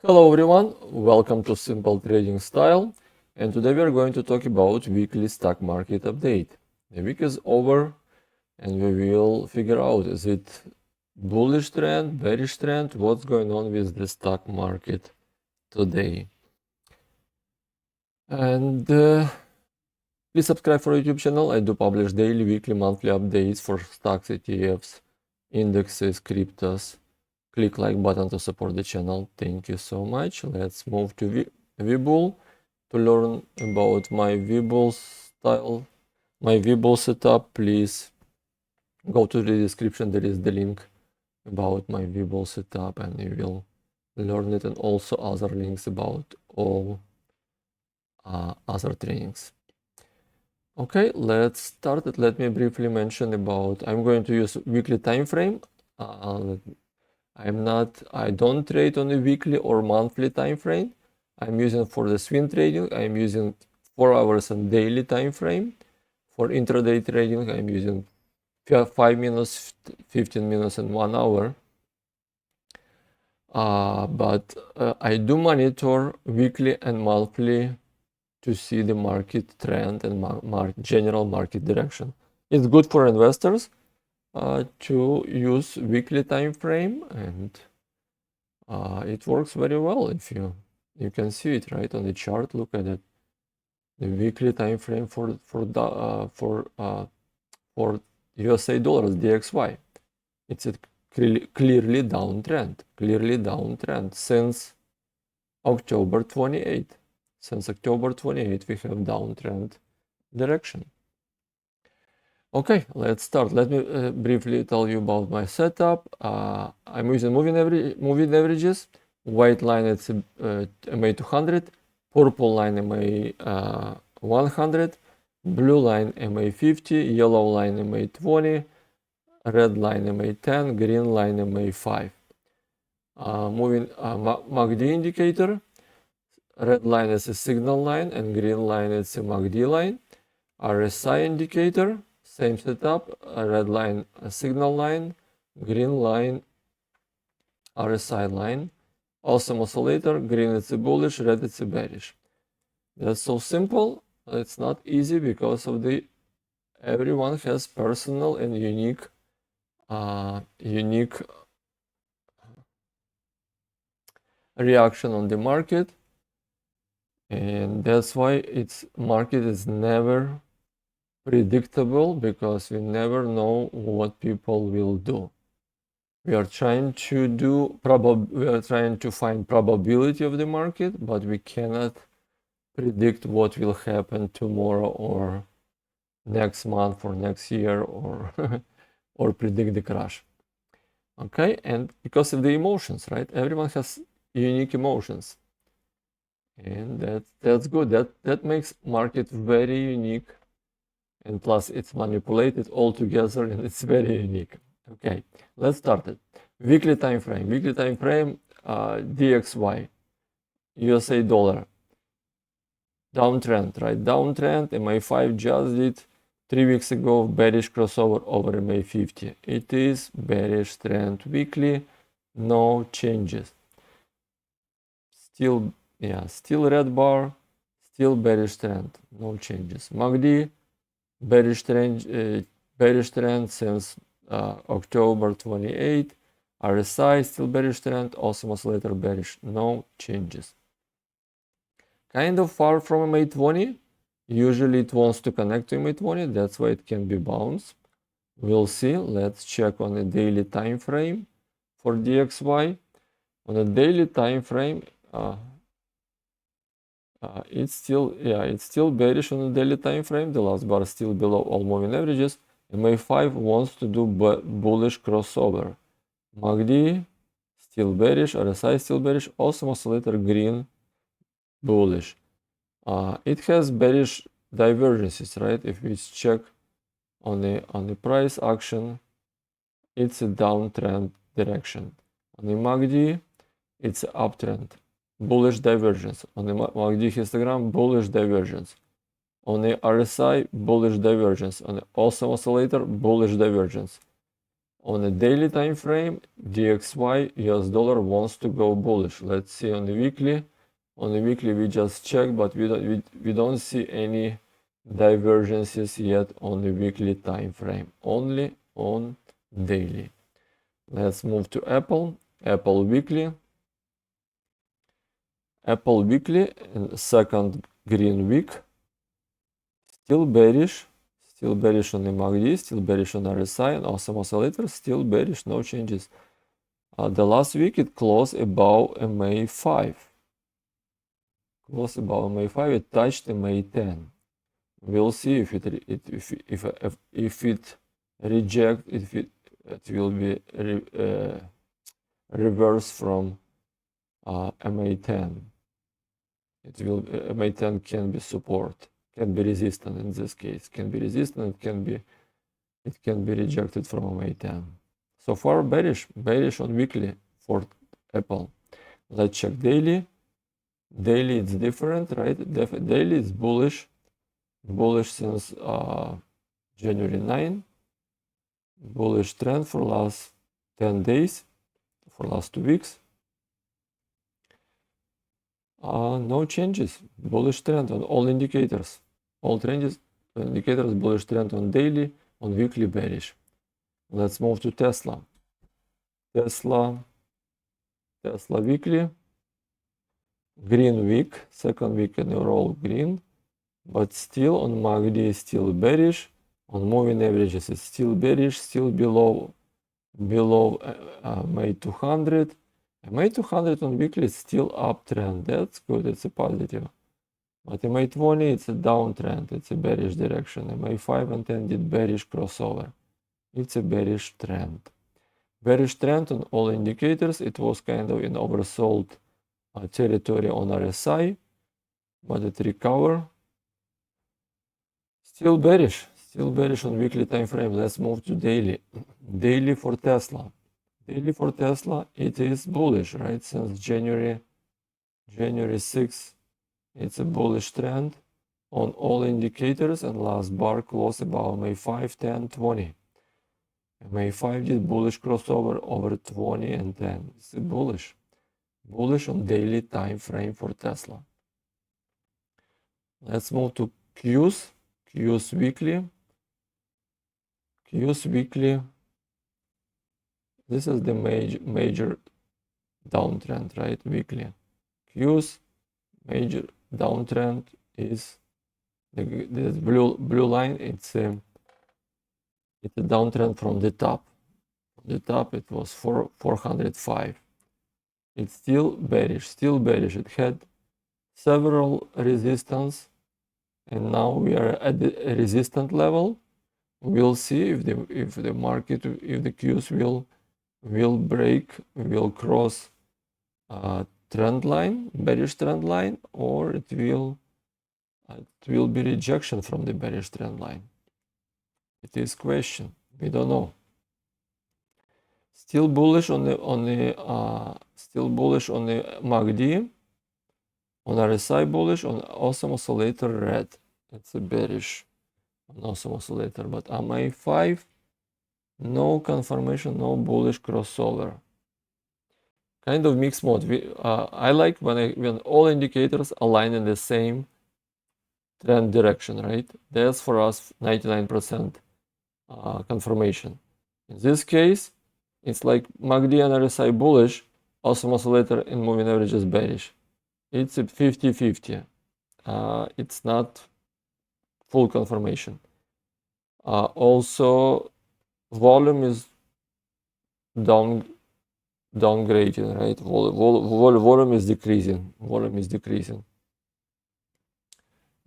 Hello everyone, welcome to Simple Trading Style, and today we are going to talk about weekly stock market update. The week is over and we will figure out, is it bullish trend, bearish trend, what's going on with the stock market today. And please subscribe for YouTube channel. I do publish daily, weekly, monthly updates for stocks, ETFs, indexes, cryptos. Click like button to support the channel. Thank you so much. Let's move to Webull to learn about my Webull style, my Webull setup. Please go to the description. There is the link about my Webull setup, and you will learn it, and also other links about all other trainings. Okay, let's start it. Let me briefly mention about. I'm going to use weekly time frame. I don't trade on a weekly or monthly time frame. I'm using for the swing trading, I'm using 4 hours and daily time frame. For intraday trading, I'm using 5 minutes, 15 minutes, and 1 hour. But I do monitor weekly and monthly to see the market trend and general market direction. It's good for investors to use weekly time frame, and it works very well. If you can see it right on the chart, look at it. The weekly time frame for USA dollars DXY, it's a clearly downtrend since October 28. Since October 28, we have downtrend direction. Okay, let's start. Let me briefly tell you about my setup. I'm using moving averages. White line it's MA 200, purple line MA 100, blue line MA 50, yellow line MA 20, red line MA 10, green line MA 5. Moving MACD indicator. Red line is a signal line and green line is a MACD line. RSI indicator. Same setup, a red line, a signal line, green line, RSI line. Awesome oscillator, green it's a bullish, red it's a bearish. That's so simple. It's not easy because of everyone has personal and unique reaction on the market, and that's why market is never predictable, because we never know what people will do. We are trying to find probability of the market, but we cannot predict what will happen tomorrow or next month or next year, or or predict the crash. Okay, and because of the emotions, right? Everyone has unique emotions, and that's good. That makes market very unique, and plus it's manipulated all together, and it's very unique. Okay, let's start it. Weekly time frame. Weekly time frame, DXY, USA dollar. Downtrend, right? Downtrend. MA5 just did 3 weeks ago bearish crossover over MA50. It is bearish trend weekly, no changes. Still red bar, still bearish trend, no changes. MACD, bearish trend since October 28. RSI still bearish trend, awesome oscillator bearish, no changes. Kind of far from MA20. Usually it wants to connect to MA20, that's why it can be bounced. We'll see. Let's check on a daily time frame for DXY. On a daily time frame, it's still bearish on the daily time frame. The last bar is still below all moving averages. MA5 wants to do bullish crossover. MACD still bearish, RSI still bearish, awesome oscillator green bullish. It has bearish divergences, right? If we check on the price action, it's a downtrend direction. On the MACD, it's an uptrend, bullish divergence. On the MACD histogram, bullish divergence. On the RSI, bullish divergence. On the awesome oscillator, bullish divergence. On a daily time frame, DXY US dollar wants to go bullish. Let's see on the weekly. On the weekly, we just checked, but we don't see any divergences yet on the weekly time frame. Only on daily. Let's move to Apple. Apple weekly. Apple weekly, second green week. Still bearish on the MACD, still bearish on RSI and awesome oscillator, still bearish, no changes. The last week it closed above MA5. It touched MA10. We'll see if it reject, if it will be reversed from MA10. MA10 can be support, can be resistant in this case, can be resistant, it can be rejected from MA10. So far bearish on weekly for Apple. Let's check daily. Daily it's different, right? Daily is bullish since January 9. Bullish trend for last 10 days, for last 2 weeks. No changes. Bullish trend on all indicators. All indicators bullish trend on daily, on weekly bearish. Let's move to Tesla. Tesla weekly. Green week, second week in a row green, but still on MACD still bearish. On moving averages it's still bearish, still below MA 200. MA 200 on weekly is still uptrend. That's good, it's a positive. But MA 20 it's a downtrend, it's a bearish direction. MA 5 and 10 did bearish crossover. It's a bearish trend. Bearish trend on all indicators. It was kind of in oversold territory on RSI, but it recovered. Still bearish on weekly time frame. Let's move to daily. Daily for Tesla. It is bullish, right? Since January 6th, it's a bullish trend on all indicators, and last bar closed above MA 5, 10, 20. MA 5 did bullish crossover over 20 and 10. It's a bullish on daily time frame for Tesla. Let's move to Qs weekly. This is the major downtrend, right? Weekly. Qs major downtrend is this blue line. It's a downtrend from the top. From the top it was 405. It's still bearish. It had several resistance, and now we are at the resistant level. We'll see if the market, if the Qs will cross trend line, bearish trend line, or it will be rejection from the bearish trend line. It is question. We don't know. Still bullish on the MACD, on RSI bullish, on awesome oscillator red. It's a bearish on awesome oscillator, but MA 5, no confirmation, no bullish crossover. Kind of mixed mode. I like when all indicators align in the same trend direction, right? That's for us 99% confirmation. In this case, it's like MACD and RSI bullish, awesome oscillator and moving average is bearish. It's a 50-50. It's not full confirmation. Also, volume is downgrading, right? Volume is decreasing.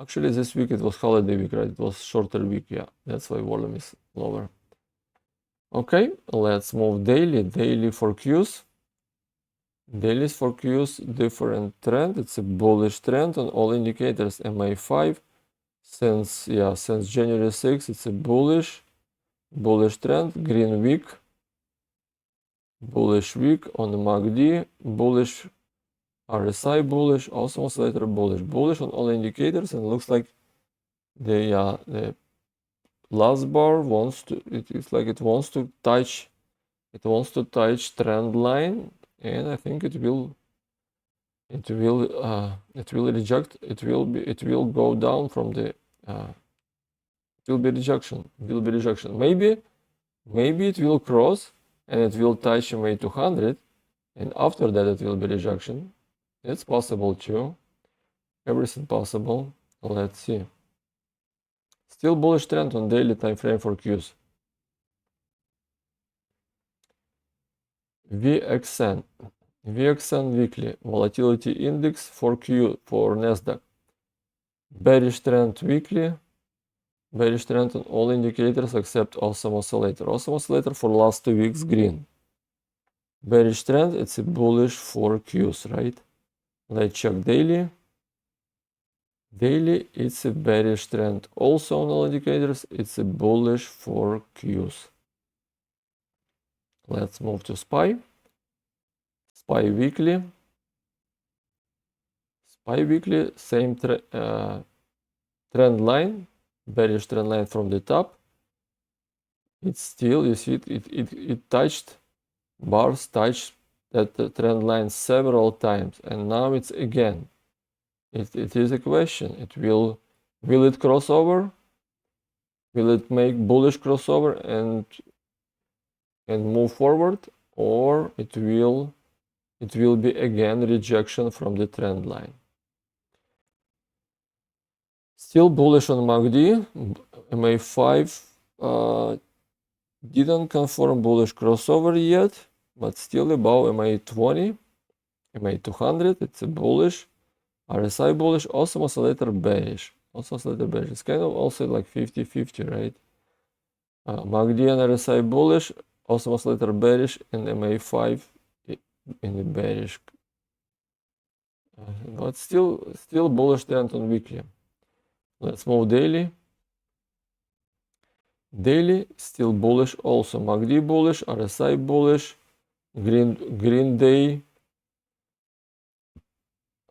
Actually, this week it was holiday week, right? It was shorter week, yeah. That's why volume is lower. Okay, let's move daily. Daily for Qs. Dailies for Qs, different trend. It's a bullish trend on all indicators. MA 5 since January 6th, it's a bullish trend. Green week, bullish week on the MACD, bullish RSI, bullish, also oscillator bullish on all indicators, and looks like the last bar wants to touch It wants to touch trend line, and I think it will reject. It will go down from the. It will be rejection. Maybe it will cross and it will touch MA 200, and after that it will be rejection. It's possible too. Everything possible. Let's see. Still bullish trend on daily time frame for Qs. VXN weekly volatility index for Q for Nasdaq. Bearish trend weekly. Bearish trend on all indicators except awesome oscillator. Awesome oscillator for last 2 weeks green. Bearish trend, it's a bullish for Qs, right? Let's check daily. Daily, it's a bearish trend. Also on all indicators, it's a bullish for Qs. Let's move to SPY. SPY weekly. SPY weekly, same trend line, bearish trend line from the top. It's still, you see, it touched, bars touched that trend line several times, and now it's again. It is a question. Will it cross over? Will it make bullish crossover and move forward, or it will be again rejection from the trend line? Still bullish on MACD. MA5 didn't confirm bullish crossover yet, but still above MA20, MA200. It's a bullish. RSI bullish, awesome oscillator bearish. Also oscillator bearish. It's kind of also like 50-50, right? MACD and RSI bullish, awesome oscillator bearish, and MA5 in the bearish. But still bullish trend on weekly. Let's move daily. Daily still bullish also. MACD bullish, RSI bullish, green day.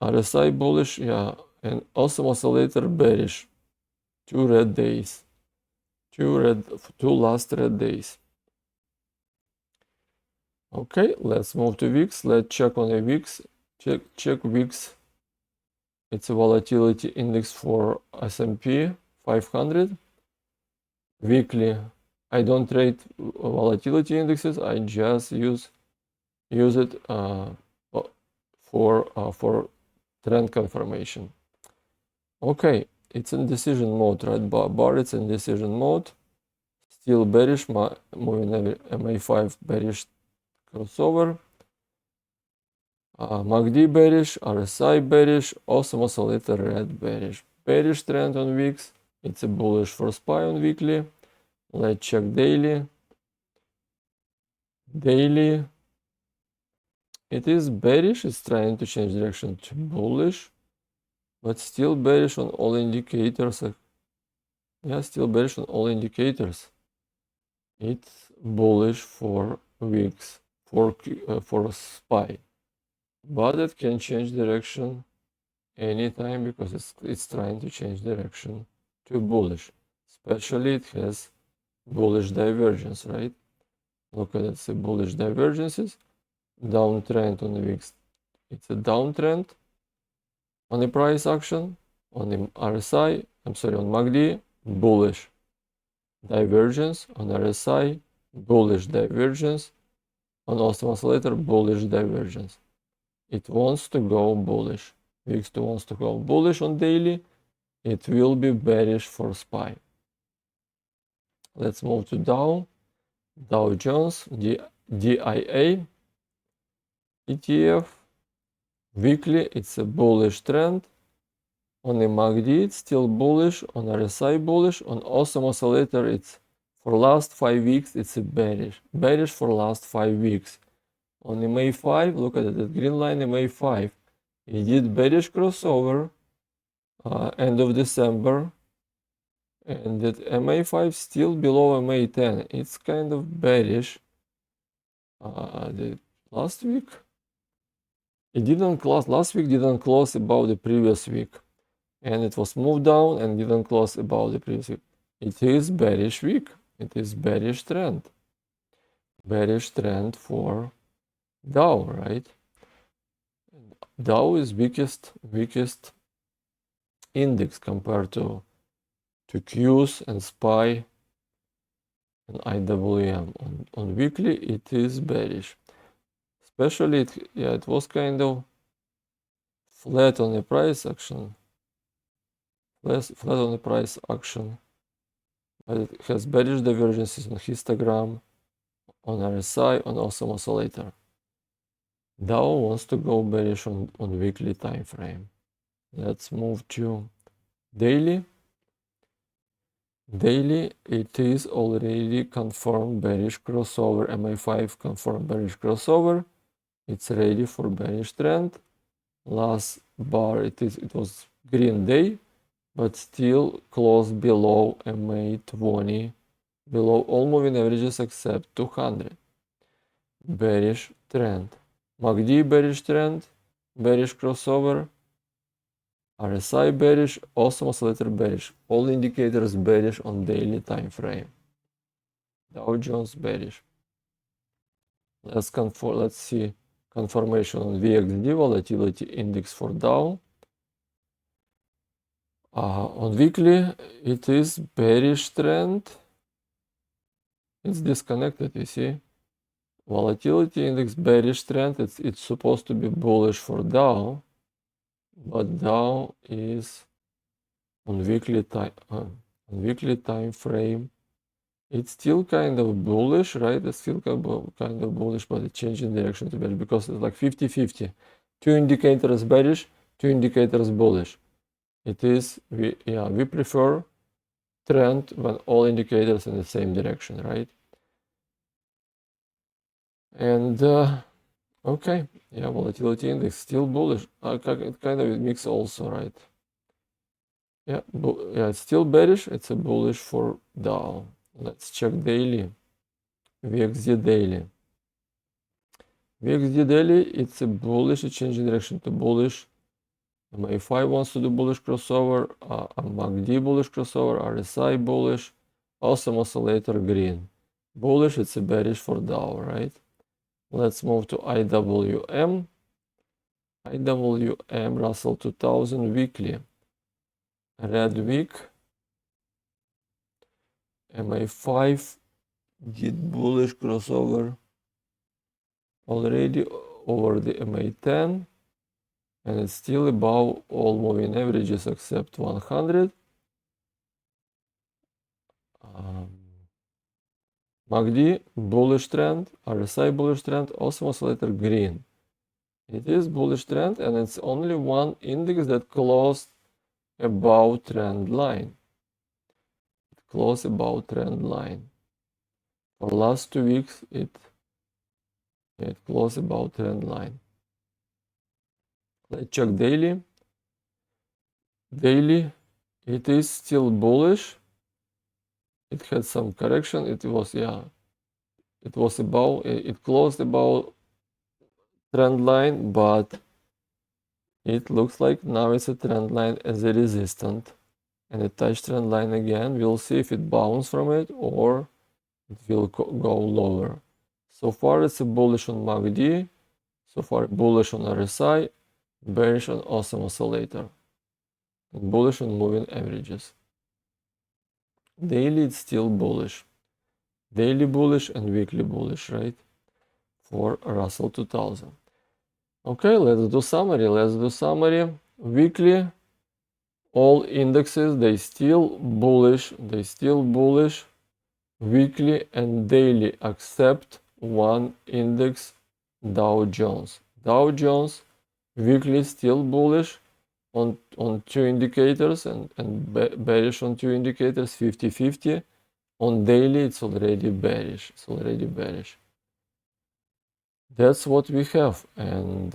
RSI bullish, yeah, and awesome oscillator bearish. 2 red days. 2 last red days. Okay, let's move to VIX. Let's check on the VIX. Check VIX. It's a volatility index for S&P 500. Weekly. I don't trade volatility indexes. I just use it for trend confirmation. Okay, it's in decision mode, right? Bar it's in decision mode. Still bearish, moving MA5 bearish crossover. MACD bearish, RSI bearish, awesome oscillator red bearish. Bearish trend on VIX. It's a bullish for SPY on weekly. Let's check daily. Daily. It is bearish. It's trying to change direction to bullish, but still bearish on all indicators. Yeah, still bearish on all indicators. It's bullish for VIX, for SPY, but it can change direction anytime because it's trying to change direction to bullish. Especially it has bullish divergence, right? Look at it, the bullish divergences. Downtrend on the VIX. It's a downtrend on the price action. On the RSI, on MACD, bullish divergence. On RSI, bullish divergence. On awesome oscillator, bullish divergence. It wants to go bullish. VIX wants to go bullish on daily. It will be bearish for SPY. Let's move to Dow Jones, DIA ETF. Weekly, it's a bullish trend. On the MACD, it's still bullish. On RSI, bullish. On awesome oscillator, it's for last 5 weeks, it's a bearish. Bearish for last 5 weeks. On the MA5, look at it, the green line, the MA5. It did bearish crossover end of December. And that MA5 still below MA10. It's kind of bearish. The last week, it didn't close. Last week didn't close above the previous week, and it was moved down and didn't close above the previous week. It is bearish week. It is bearish trend. bearish trend for Dow, right? Dow is weakest index compared to Qs and SPY and IWM. On weekly, it is bearish. Especially, it was kind of flat on the price action. Flat on the price action. But it has bearish divergences on histogram, on RSI, on awesome oscillator. Dow wants to go bearish on weekly time frame. Let's move to daily. Daily, it is already confirmed bearish crossover. MA5 confirmed bearish crossover. It's ready for bearish trend. Last bar, it was green day, but still closed below MA20, below all moving averages except 200. Bearish trend. MACD bearish trend, bearish crossover. RSI bearish, awesome oscillator bearish. All indicators bearish on daily time frame. Dow Jones bearish. Let's see confirmation on VXD volatility index for Dow. On weekly, it is bearish trend. It's disconnected, you see. Volatility index bearish trend. It's supposed to be bullish for Dow, but Dow is on weekly time frame. It's still kind of bullish, right? It's still kind of bullish, but it's changing direction to bearish because it's like 50-50. Two indicators bearish, two indicators bullish. It is, we prefer trend when all indicators in the same direction, right? And okay, volatility index still bullish. It kind of mix also, right? Yeah, it's still bearish. It's a bullish for Dow. Let's check daily. VXD daily. VXD daily, it's a bullish, it's changing direction to bullish. MA5 wants to do bullish crossover, MACD bullish crossover, RSI bullish, awesome oscillator green. Bullish, it's a bearish for Dow, right? Let's move to IWM. IWM Russell 2000 weekly. Red week. MA5 did bullish crossover already over the MA10, and it's still above all moving averages except 100. MACD bullish trend, RSI bullish trend, awesome oscillator green. It is bullish trend, and it's only one index that closed above trend line. It closed above trend line. For last 2 weeks, it closed above trend line. Let's check daily. Daily, it is still bullish. It had some correction. It closed above trend line, but it looks like now it's a trend line as a resistance, and it touched trend line again. We'll see if it bounces from it or it will go lower. So far it's a bullish on MACD, so far bullish on RSI, bearish on awesome oscillator, and bullish on moving averages. Daily it's still bullish. Daily bullish and weekly bullish, right? For Russell 2000. Okay, let's do summary. Weekly, all indexes, they still bullish. Weekly and daily, except one index, Dow Jones. Dow Jones, weekly still bullish on two indicators and bearish on two indicators, 50-50. On daily, it's already bearish. That's what we have, and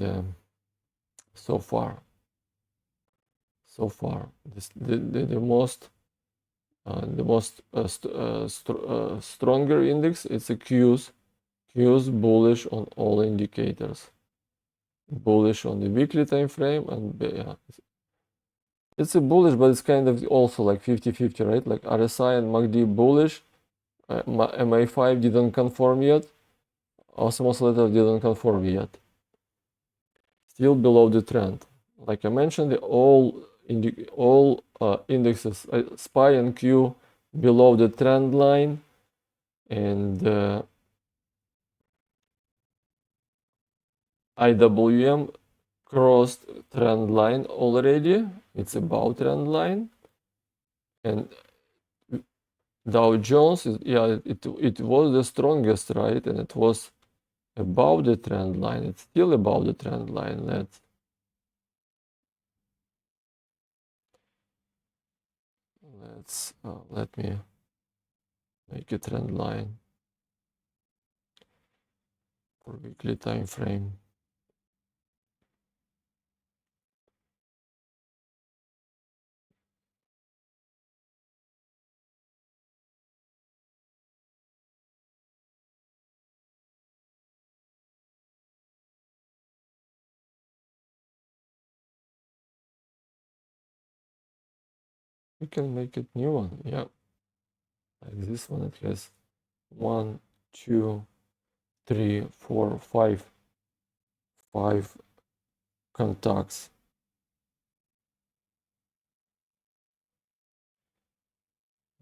so far, the most stronger index, it's a Qs bullish on all indicators, bullish on the weekly time frame, and it's a bullish, but it's kind of also like 50-50, right? Like RSI and MACD bullish. MA5 didn't confirm yet. awesome oscillator didn't confirm yet. Still below the trend. Like I mentioned, all indexes, SPY and Q, below the trend line, and IWM crossed trend line already. It's above trend line, and Dow Jones it was the strongest, right? And it was above the trend line. It's still above the trend line. Let me make a trend line for weekly time frame. We can make it new one, yeah. Like this one, it has 1, 2, 3, 4, 5 contacts.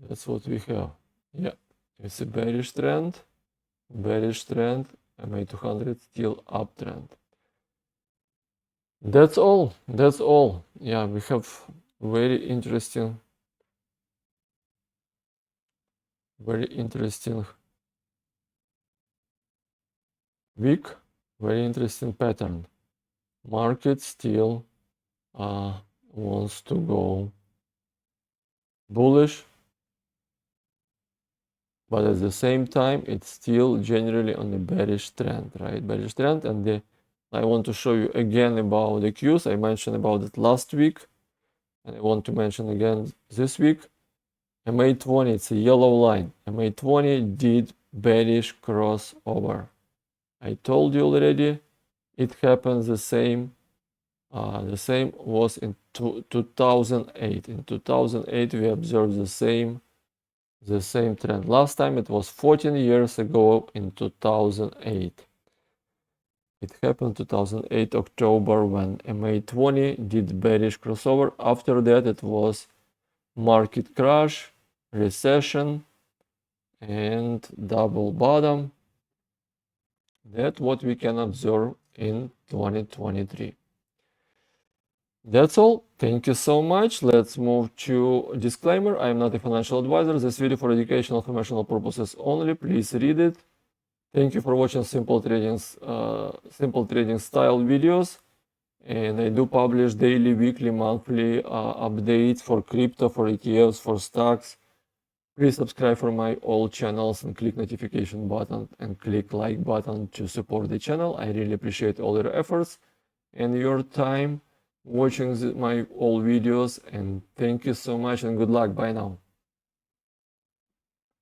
That's what we have. Yeah, it's a bearish trend, MA200 still uptrend. That's all. Yeah, we have very interesting week, very interesting pattern. Market still wants to go bullish, but at the same time it's still generally on a bearish trend, right? Bearish trend. And I want to show you again about the Qs. I mentioned about it last week, and I want to mention again this week. MA20, it's a yellow line. MA20 did bearish crossover. I told you already, it happens the same. The same was in 2008. In 2008, we observed the same trend. Last time it was 14 years ago in 2008. It happened 2008 October when MA20 did bearish crossover. After that, it was market crash, recession, and double bottom. That's what we can observe in 2023. That's all. Thank you so much. Let's move to disclaimer. I am not a financial advisor. This video for educational informational purposes only. Please read it. Thank you for watching simple trading style videos. And I do publish daily, weekly, monthly updates for crypto, for ETFs, for stocks. Please subscribe for my all channels and click notification button and click like button to support the channel. I really appreciate all your efforts and your time watching my all videos, and thank you so much and good luck. Bye now.